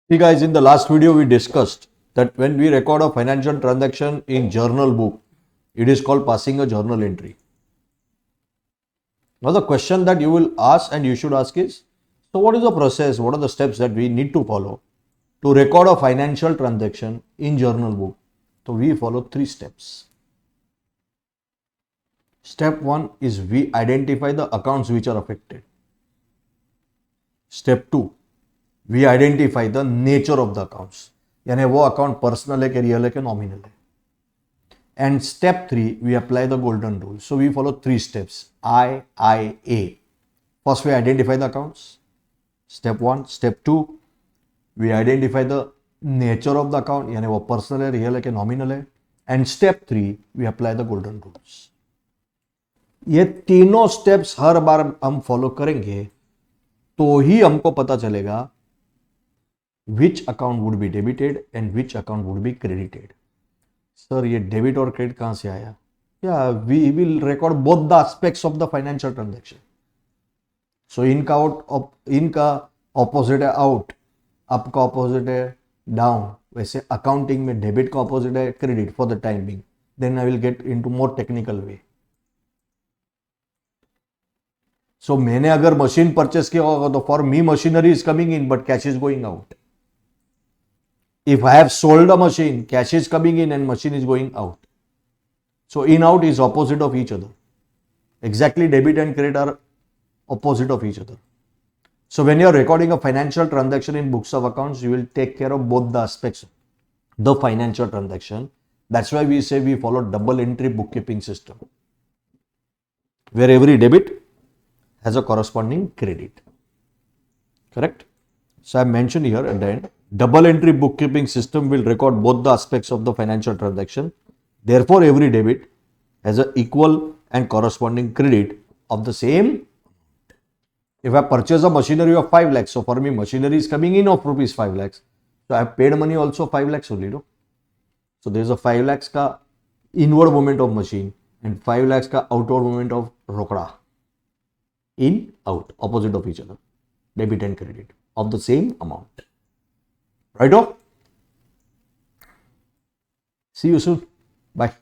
See guys, in the last video we discussed that when we record a financial transaction in journal book, it is called passing a journal entry. Now the question that you will ask and you should ask is, so what is the process, what are the steps that we need to follow to record a financial transaction in journal book? So we follow 3 steps. Step 1 is we identify the accounts which are affected. Step 2, we identify the nature of the accounts. यानी वो account personal है कि real है कि nominal है. And step 3, we apply the golden rule. So we follow 3 steps. IIA. First, we identify the accounts. Step 1. Step 2, we identify the nature of the account. यानी वो personal है, real है कि नॉमिनल है. And step 3, we apply the golden rules. ये तीनों steps हर बार हम follow करेंगे तो ही हमको पता चलेगा which account would be debited and which account would be credited. Sir ये डेबिट और क्रेडिट कहां से आया? या we will record both the aspects of the financial transaction. So इनका ऑपोजिट है आउट, अप का ऑपोजिट है डाउन. वैसे अकाउंटिंग में डेबिट का ऑपोजिट है credit for the time being. Then I will get into more technical way. So मैंने अगर मशीन परचेस किया होगा तो for me machinery is coming in but cash is going out. If I have sold a machine, cash is coming in and machine is going out. So in out is opposite of each other. Exactly, debit and credit are opposite of each other. So when you are recording a financial transaction in books of accounts, you will take care of both the aspects of the financial transaction. That's why we say we follow double entry bookkeeping system, where every debit has a corresponding credit. Correct? So I mentioned here at the end, double entry bookkeeping system will record both the aspects of the financial transaction. Therefore, every debit has an equal and corresponding credit of the same. If I purchase a machinery of 5 lakhs, so for me machinery is coming in of rupees 5 lakhs. So I have paid money also 5 lakhs only. No? So there is a 5 lakhs ka inward movement of machine and 5 lakhs ka outward movement of rokda. In, out, opposite of each other. Debit and credit of the same amount. Righto? See you soon. Bye.